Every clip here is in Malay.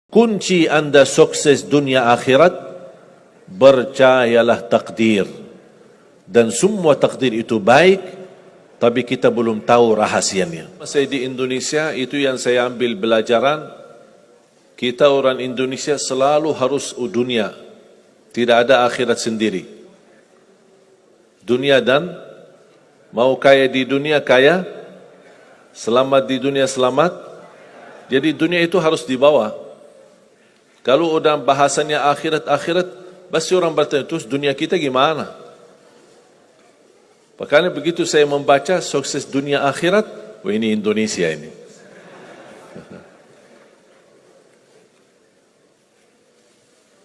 Kunci anda sukses dunia akhirat, percayalah takdir. Dan semua takdir itu baik, tapi kita belum tahu rahasianya. Saya di Indonesia, itu yang saya ambil pelajaran. Kita orang Indonesia selalu harus dunia. Tidak ada akhirat sendiri. Dunia dan mau kaya di dunia kaya, selamat di dunia selamat. Jadi dunia itu harus dibawa. Kalau udah bahasanya akhirat, pasti orang bertanya, terus dunia kita gimana? Makanya begitu saya membaca sukses dunia akhirat, wah ini Indonesia ini.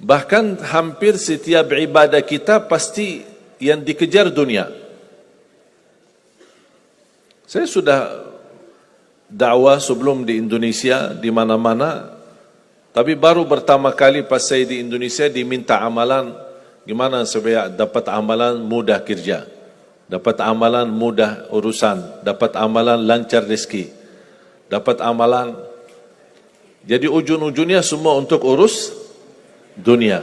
Bahkan hampir setiap ibadah kita pasti yang dikejar dunia. Saya sudah dakwah sebelum di Indonesia, di mana-mana. Tapi baru pertama kali pas saya di Indonesia diminta amalan, gimana supaya dapat amalan mudah kerja, dapat amalan mudah urusan, dapat amalan lancar rezeki, dapat amalan. Jadi ujung-ujungnya semua untuk urus dunia.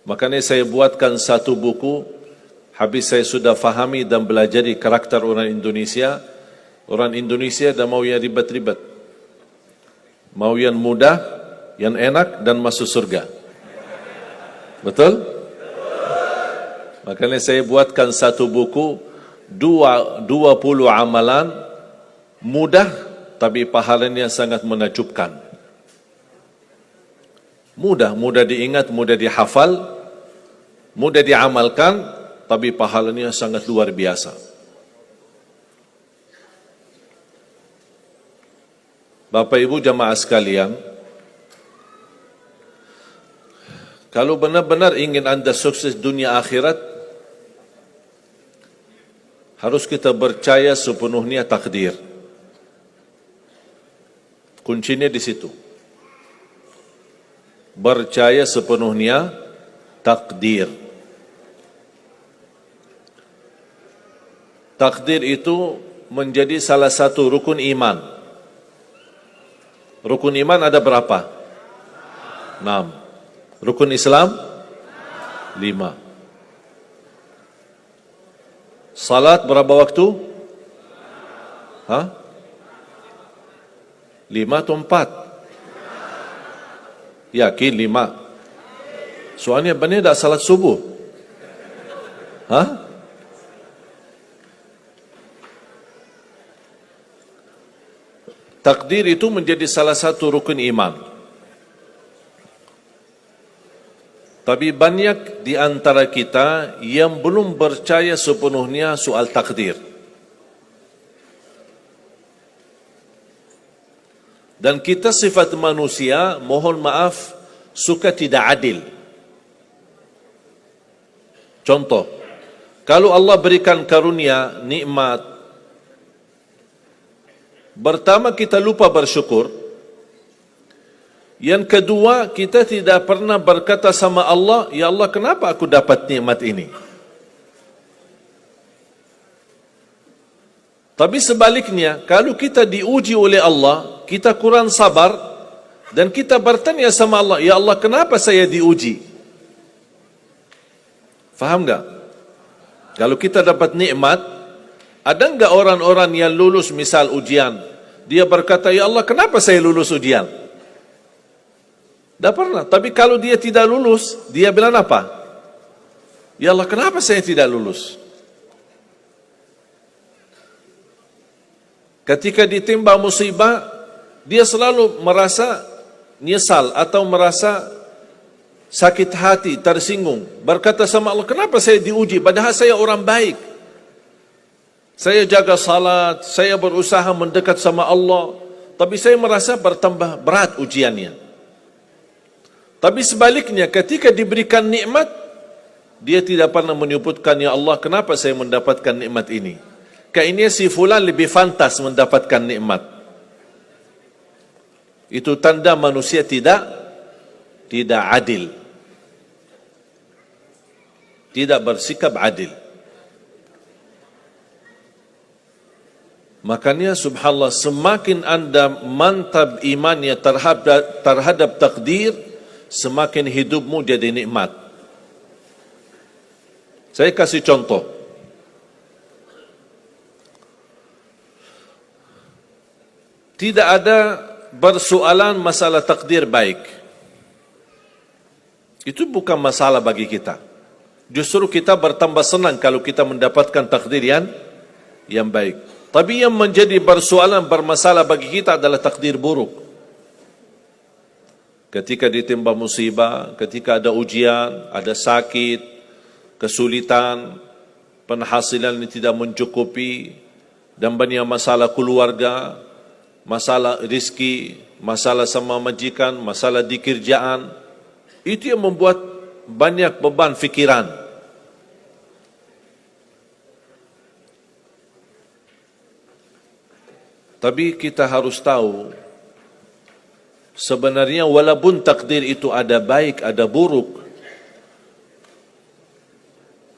Makanya saya buatkan satu buku, habis saya sudah fahami dan belajari karakter orang Indonesia. Orang Indonesia dah mau yang ribet-ribet. Mau yang mudah, yang enak dan masuk surga. Betul? Makanya saya buatkan satu buku 20 amalan mudah tapi pahalanya sangat menakjubkan. Mudah diingat, mudah dihafal, mudah diamalkan, tapi pahalanya sangat luar biasa. Bapak Ibu jamaah sekalian, kalau benar-benar ingin anda sukses dunia akhirat, harus kita percaya sepenuhnya takdir. Kuncinya di situ. Percaya sepenuhnya takdir. Takdir itu menjadi salah satu rukun iman. Rukun iman ada berapa? 6. Rukun Islam? 5. Salat berapa waktu? 5 atau 4? Yakin 5? Soalnya benar tak salat subuh? Takdir itu menjadi salah satu rukun iman. Tapi banyak di antara kita yang belum percaya sepenuhnya soal takdir. Dan kita sifat manusia, mohon maaf, suka tidak adil. Contoh, kalau Allah berikan karunia, nikmat, pertama kita lupa bersyukur. Yang kedua, kita tidak pernah berkata sama Allah, ya Allah kenapa aku dapat nikmat ini? Tapi sebaliknya, kalau kita diuji oleh Allah, kita kurang sabar, dan kita bertanya sama Allah, ya Allah kenapa saya diuji? Faham enggak? Kalau kita dapat nikmat, ada enggak orang-orang yang lulus misal ujian, dia berkata, ya Allah kenapa saya lulus ujian? Tak pernah. Tapi kalau dia tidak lulus, dia bilang apa? Ya Allah kenapa saya tidak lulus? Ketika ditimpa musibah, dia selalu merasa nyesal atau merasa sakit hati, tersinggung. Berkata sama Allah, kenapa saya diuji? Padahal saya orang baik. Saya jaga salat, saya berusaha mendekat sama Allah. Tapi saya merasa bertambah berat ujiannya. Tapi sebaliknya, ketika diberikan nikmat, dia tidak pernah menyebutkan, ya Allah kenapa saya mendapatkan nikmat ini? Kayaknya si fulan lebih fantas mendapatkan nikmat. Itu tanda manusia tidak adil. Tidak bersikap adil. Makanya subhanallah, semakin anda mantap imannya terhadap takdir, semakin hidupmu jadi nikmat. Saya kasih contoh. Tidak ada persoalan masalah takdir baik. Itu bukan masalah bagi kita. Justru kita bertambah senang kalau kita mendapatkan takdir yang baik. Tapi yang menjadi persoalan bermasalah bagi kita adalah takdir buruk. Ketika ditimpa musibah, ketika ada ujian, ada sakit, kesulitan, penghasilan yang tidak mencukupi, dan banyak masalah keluarga, masalah rizki, masalah sama majikan, masalah di kerjaan, itu yang membuat banyak beban fikiran. Tapi kita harus tahu, sebenarnya walaupun takdir itu ada baik, ada buruk,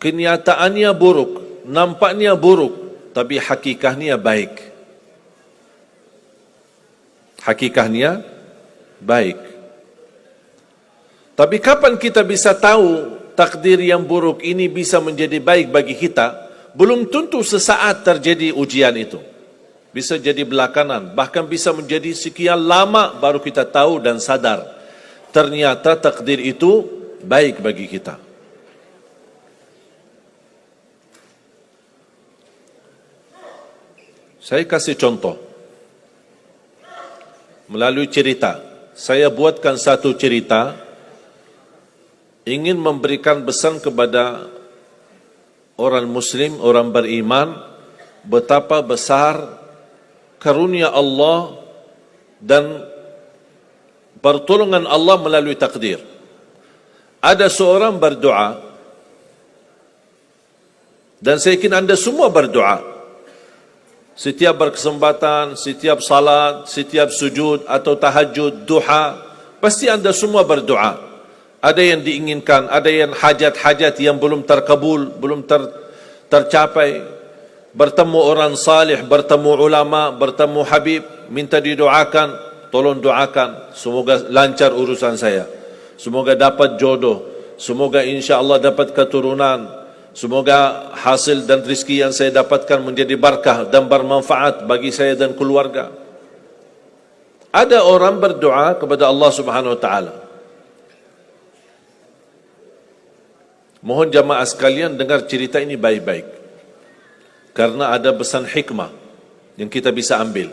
kenyataannya buruk, nampaknya buruk, tapi hakikatnya baik. Hakikatnya baik. Tapi kapan kita bisa tahu takdir yang buruk ini bisa menjadi baik bagi kita? Belum tentu sesaat terjadi ujian itu. Bisa jadi belakangan, bahkan bisa menjadi sekian lama baru kita tahu dan sadar ternyata takdir itu baik bagi kita. Saya kasih contoh melalui cerita. Saya buatkan satu cerita, ingin memberikan pesan kepada orang muslim, orang beriman, betapa besar karunia Allah dan pertolongan Allah melalui takdir. Ada seorang berdoa, dan saya yakin anda semua berdoa. Setiap berkesempatan, setiap salat, setiap sujud atau tahajud, duha, pasti anda semua berdoa. Ada yang diinginkan, ada yang hajat-hajat yang belum terkabul, belum tercapai. Bertemu orang salih, bertemu ulama, bertemu habib, minta didoakan, tolong doakan, semoga lancar urusan saya, semoga dapat jodoh, semoga insya Allah dapat keturunan, semoga hasil dan rezeki yang saya dapatkan menjadi barakah dan bermanfaat bagi saya dan keluarga. Ada orang berdoa kepada Allah Subhanahu wa taala. Mohon jamaah sekalian dengar cerita ini baik-baik, karena ada pesan hikmah yang kita bisa ambil.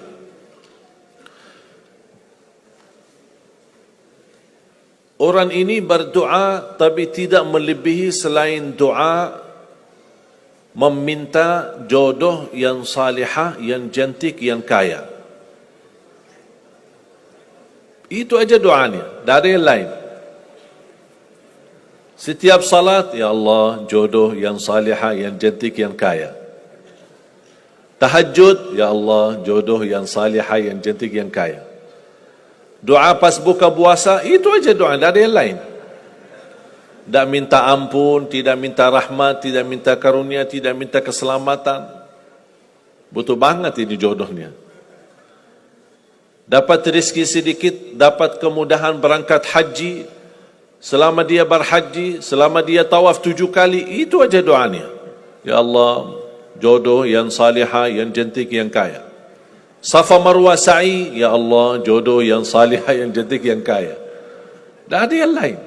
Orang ini berdoa tapi tidak melebihi selain doa meminta jodoh yang salihah, yang cantik, yang kaya. Itu aja doanya, dari yang lain. Setiap salat, ya Allah, jodoh yang salihah, yang cantik, yang kaya. Tahajud, ya Allah, jodoh yang salihah, yang cantik, yang kaya. Doa pas buka puasa, itu aja doa, tidak ada yang lain. Tidak minta ampun, tidak minta rahmat, tidak minta karunia, tidak minta keselamatan. Butuh banget ini jodohnya. Dapat rezeki sedikit, dapat kemudahan berangkat haji. Selama dia berhaji, selama dia tawaf 7 kali, itu aja doanya. Ya Allah, jodoh yang salihah, yang cantik, yang kaya. Safa Marwah sa'i, ya Allah, jodoh yang salihah, yang cantik, yang kaya. Tak ada yang lain.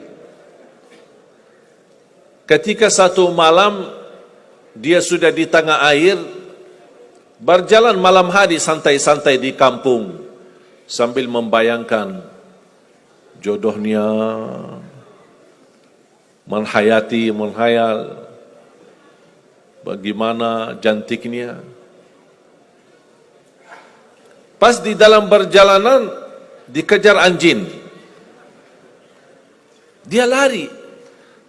Ketika satu malam dia sudah di tengah air, berjalan malam hari santai-santai di kampung sambil membayangkan jodohnya, menghayal bagaimana cantiknya. Pas di dalam perjalanan dikejar anjing. Dia lari,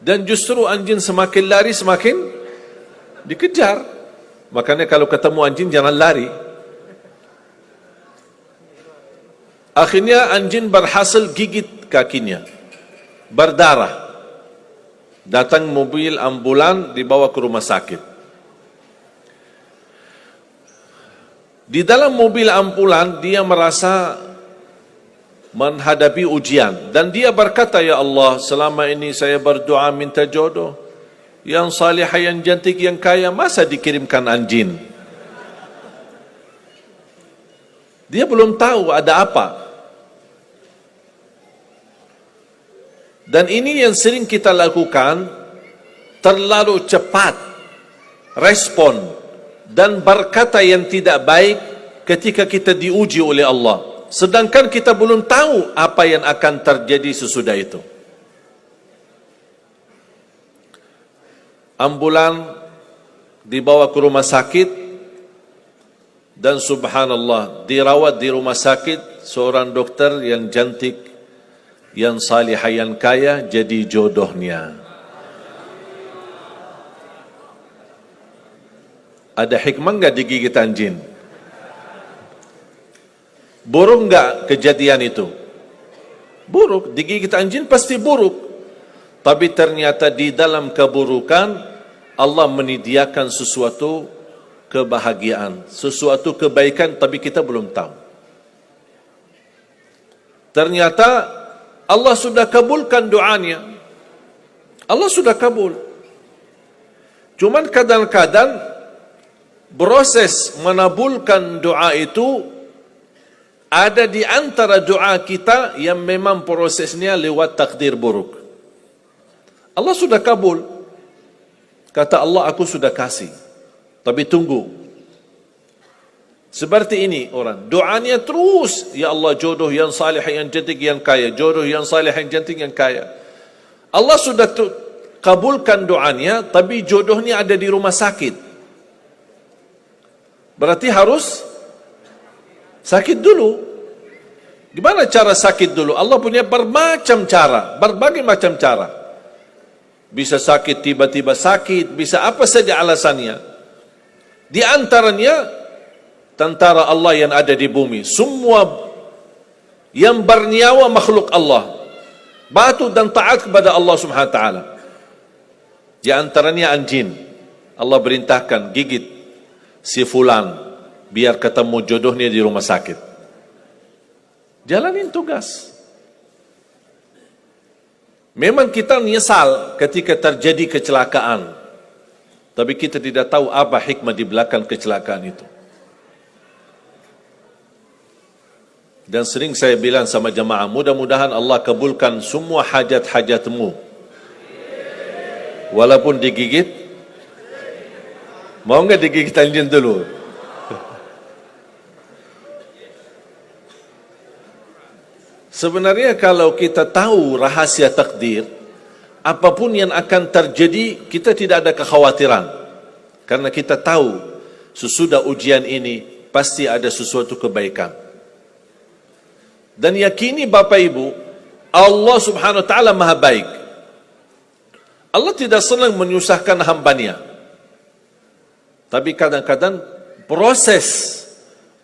dan justru anjing semakin lari semakin dikejar. Makanya kalau ketemu anjing jangan lari. Akhirnya anjing berhasil gigit kakinya, berdarah. Datang mobil ambulan, dibawa ke rumah sakit. Di dalam mobil ambulan dia merasa menghadapi ujian dan dia berkata, ya Allah, selama ini saya berdoa minta jodoh yang salihah, yang cantik, yang kaya, masa dikirimkan anjing? Dia belum tahu ada apa. Dan ini yang sering kita lakukan, terlalu cepat respon dan berkata yang tidak baik ketika kita diuji oleh Allah, sedangkan kita belum tahu apa yang akan terjadi sesudah itu. Ambulan dibawa ke rumah sakit dan subhanallah dirawat di rumah sakit seorang dokter yang cantik, yang salihah, yang kaya, jadi jodohnya. Ada hikmah enggak digigit anjing? Buruk enggak kejadian itu? Buruk, digigit anjing pasti buruk. Tapi ternyata di dalam keburukan Allah menyediakan sesuatu kebahagiaan, sesuatu kebaikan, tapi kita belum tahu. Ternyata Allah sudah kabulkan doanya. Allah sudah kabul. Cuman kadang-kadang proses menabulkan doa itu ada di antara doa kita yang memang prosesnya lewat takdir buruk. Allah sudah kabul. Kata Allah, aku sudah kasih. Tapi tunggu. Seperti ini orang, doanya terus, ya Allah, jodoh yang salih, yang cantik, yang kaya, jodoh yang salih, yang cantik, yang kaya. Allah sudah kabulkan doanya, tapi jodohnya ada di rumah sakit. Berarti harus sakit dulu. Gimana cara sakit dulu? Allah punya bermacam cara, berbagai macam cara. Bisa sakit, tiba-tiba sakit, bisa apa saja alasannya. Di antaranya tentara Allah yang ada di bumi, semua yang bernyawa makhluk Allah, patuh dan taat kepada Allah Subhanahu wa taala. Di antaranya anjing. Allah perintahkan gigit si fulan biar ketemu jodohnya di rumah sakit. Jalanin tugas. Memang kita nyesal ketika terjadi kecelakaan, tapi kita tidak tahu apa hikmah di belakang kecelakaan itu. Dan sering saya bilang sama jemaah, mudah-mudahan Allah kabulkan semua hajat-hajatmu. Walaupun digigit, mau enggak digigit anjing dulu? Sebenarnya kalau kita tahu rahasia takdir, apapun yang akan terjadi, kita tidak ada kekhawatiran. Karena kita tahu sesudah ujian ini pasti ada sesuatu kebaikan. Dan yakini Bapak Ibu, Allah Subhanahu wa taala Maha baik. Allah tidak senang menyusahkan hambanya. Tapi kadang-kadang proses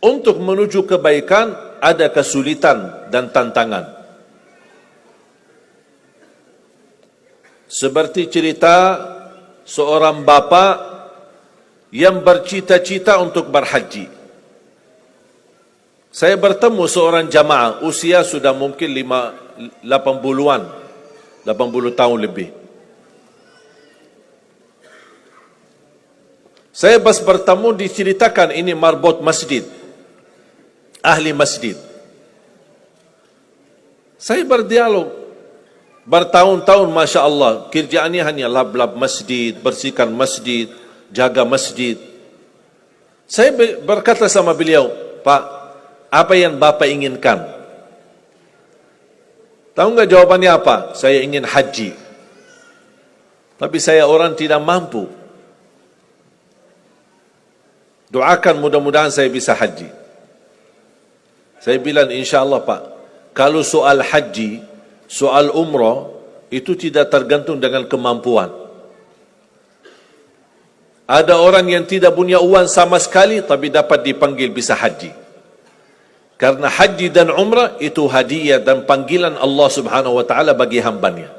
untuk menuju kebaikan ada kesulitan dan tantangan. Seperti cerita seorang bapa yang bercita-cita untuk berhaji. Saya bertemu seorang jamaah, usia sudah mungkin 80-an, 80 tahun lebih. Saya pas bertemu diceritakan ini marbot masjid, ahli masjid. Saya berdialog bertahun-tahun, Masya Allah, kerjaannya hanya lap-lap masjid, bersihkan masjid, jaga masjid. Saya berkata sama beliau, Pak, apa yang Bapak inginkan? Tahu enggak jawabannya apa? Saya ingin haji. Tapi saya orang tidak mampu. Doakan mudah-mudahan saya bisa haji. Saya bilang, insya Allah Pak, kalau soal haji, soal umrah, itu tidak tergantung dengan kemampuan. Ada orang yang tidak punya uang sama sekali, tapi dapat dipanggil bisa haji. Karena haji dan umrah itu hadiah dan panggilan Allah Subhanahu wa taala bagi hambanya.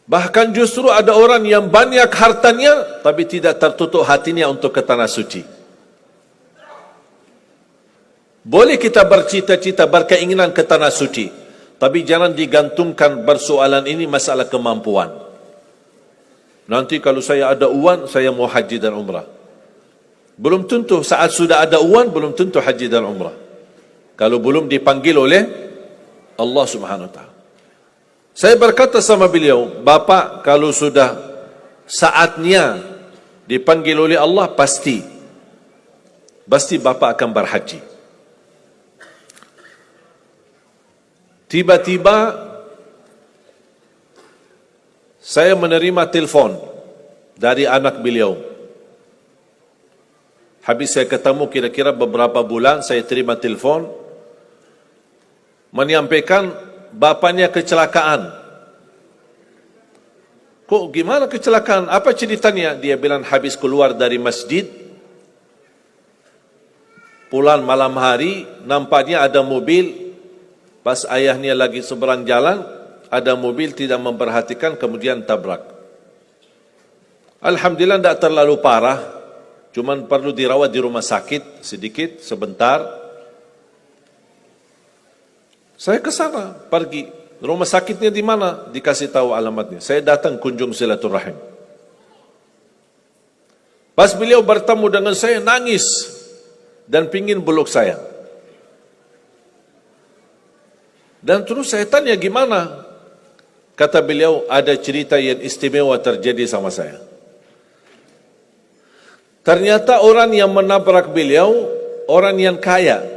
Bahkan justru ada orang yang banyak hartanya tapi tidak tertutup hatinya untuk ke tanah suci. Boleh kita bercita-cita, berkeinginan ke tanah suci, tapi jangan digantungkan persoalan ini masalah kemampuan. Nanti kalau saya ada uang, saya mau haji dan umrah. Belum tentu saat sudah ada uang, belum tentu haji dan umrah. Kalau belum dipanggil oleh Allah Subhanahu wa ta'ala. Saya berkata sama beliau, Bapak kalau sudah saatnya dipanggil oleh Allah, pasti Bapak akan berhaji. Tiba-tiba saya menerima telefon dari anak beliau. Habis saya ketemu kira-kira beberapa bulan, saya terima telefon menyampaikan bapaknya kecelakaan. Kok gimana kecelakaan? Apa ceritanya? Dia bilang habis keluar dari masjid, pulang malam hari, nampaknya ada mobil, pas ayahnya lagi seberang jalan, ada mobil tidak memperhatikan, kemudian tabrak. Alhamdulillah tidak terlalu parah, cuman perlu dirawat di rumah sakit sedikit, sebentar. Saya ke sana, pergi. Rumah sakitnya di mana? Dikasih tahu alamatnya. Saya datang kunjung silaturahim. Pas beliau bertemu dengan saya, nangis dan pingin peluk saya. Dan terus saya tanya gimana? Kata beliau, ada cerita yang istimewa terjadi sama saya. Ternyata orang yang menabrak beliau, orang yang kaya.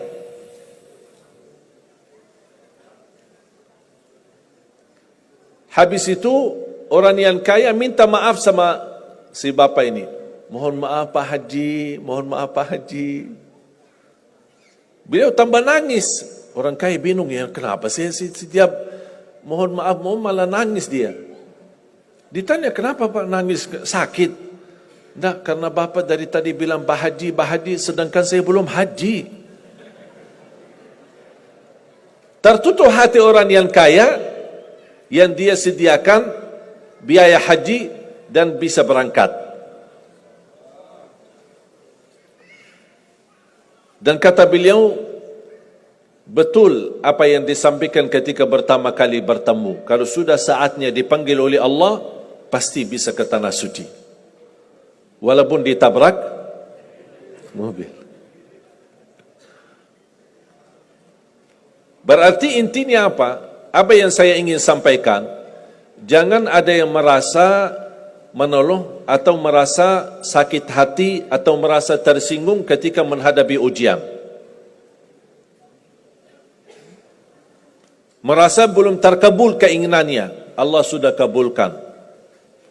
Habis itu orang yang kaya minta maaf sama si bapak ini. Mohon maaf Pak Haji, mohon maaf Pak Haji. Beliau tambah nangis. Orang kaya bingung, ya kenapa sih setiap mohon maaf malah nangis dia. Ditanya kenapa Pak nangis, sakit? Tidak, karena bapak dari tadi bilang Pak Haji, sedangkan saya belum haji. Tertutup hati orang yang kaya, yang dia sediakan biaya haji dan bisa berangkat. Dan kata beliau, betul apa yang disampaikan ketika pertama kali bertemu. Kalau sudah saatnya dipanggil oleh Allah, pasti bisa ke tanah suci. Walaupun ditabrak mobil. Berarti intinya apa? Apa yang saya ingin sampaikan, jangan ada yang merasa menolong atau merasa sakit hati atau merasa tersinggung ketika menghadapi ujian. Merasa belum terkabul keinginannya, Allah sudah kabulkan.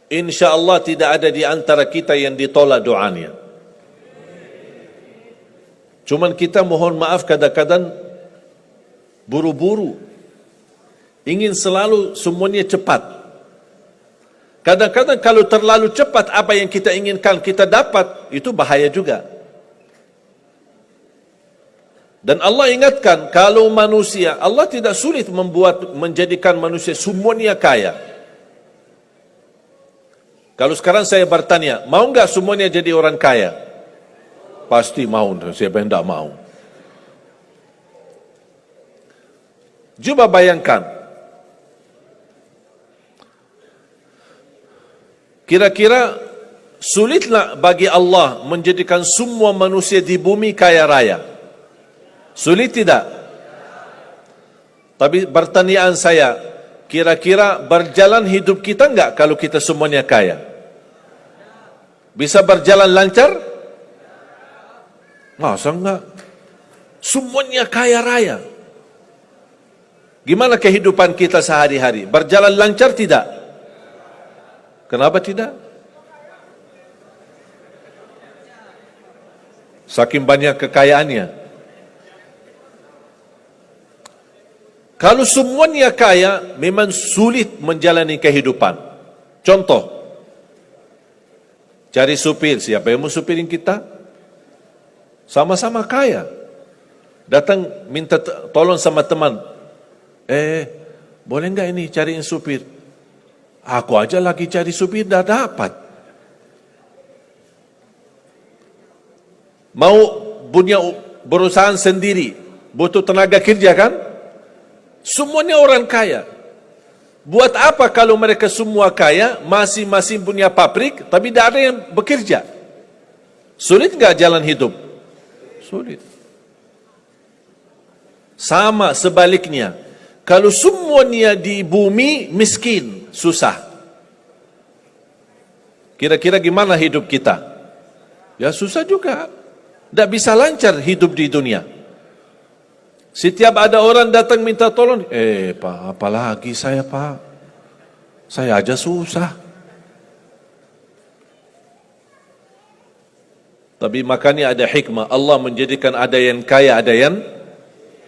InsyaAllah tidak ada di antara kita yang ditolak doanya. Cuman kita mohon maaf kadang-kadang buru-buru. Ingin selalu semuanya cepat. Kadang-kadang kalau terlalu cepat apa yang kita inginkan kita dapat, itu bahaya juga. Dan Allah ingatkan, kalau manusia, Allah tidak sulit menjadikan manusia semuanya kaya. Kalau sekarang saya bertanya, mau enggak semuanya jadi orang kaya? Pasti mau, siapa yang tidak mau? Coba bayangkan, kira-kira sulitlah bagi Allah menjadikan semua manusia di bumi kaya raya? Sulit tidak? Tapi pertanyaan saya, kira-kira berjalan hidup kita enggak kalau kita semuanya kaya? Bisa berjalan lancar? Masa enggak? Semuanya kaya raya. Gimana kehidupan kita sehari-hari? Berjalan lancar tidak? Kenapa tidak? Saking banyak kekayaannya. Kalau semuanya kaya, memang sulit menjalani kehidupan. Contoh, cari supir, siapa yang mau supirin kita? Sama-sama kaya. Datang minta tolong sama teman. Boleh enggak ini cariin supir? Aku aja lagi cari supir, dah dapat. Mau punya perusahaan sendiri, butuh tenaga kerja kan? Semuanya orang kaya. Buat apa kalau mereka semua kaya, masing-masing punya pabrik, tapi tidak ada yang bekerja? Sulit nggak jalan hidup? Sulit. Sama sebaliknya, kalau semuanya di bumi miskin, susah. Kira-kira gimana hidup kita? Ya susah juga. Tidak bisa lancar hidup di dunia. Setiap ada orang datang minta tolong, Pak, apalagi saya, Pak? Saya aja susah. Tapi makanya ada hikmah. Allah menjadikan ada yang kaya, ada yang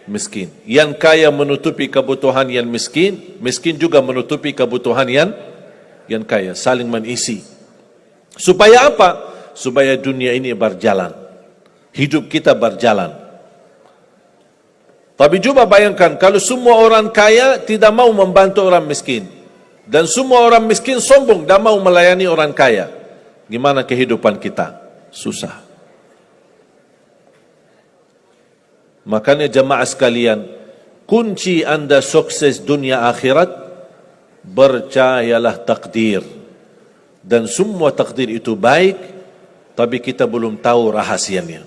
miskin. Yang kaya menutupi kebutuhan yang miskin, miskin juga menutupi kebutuhan yang kaya. Saling mengisi. Supaya apa? Supaya dunia ini berjalan. Hidup kita berjalan. Tapi coba bayangkan, kalau semua orang kaya tidak mau membantu orang miskin, dan semua orang miskin sombong, tidak mau melayani orang kaya, gimana kehidupan kita? Susah. Makanya jemaah sekalian, kunci anda sukses dunia akhirat, percayalah takdir. Dan semua takdir itu baik, tapi kita belum tahu rahasianya.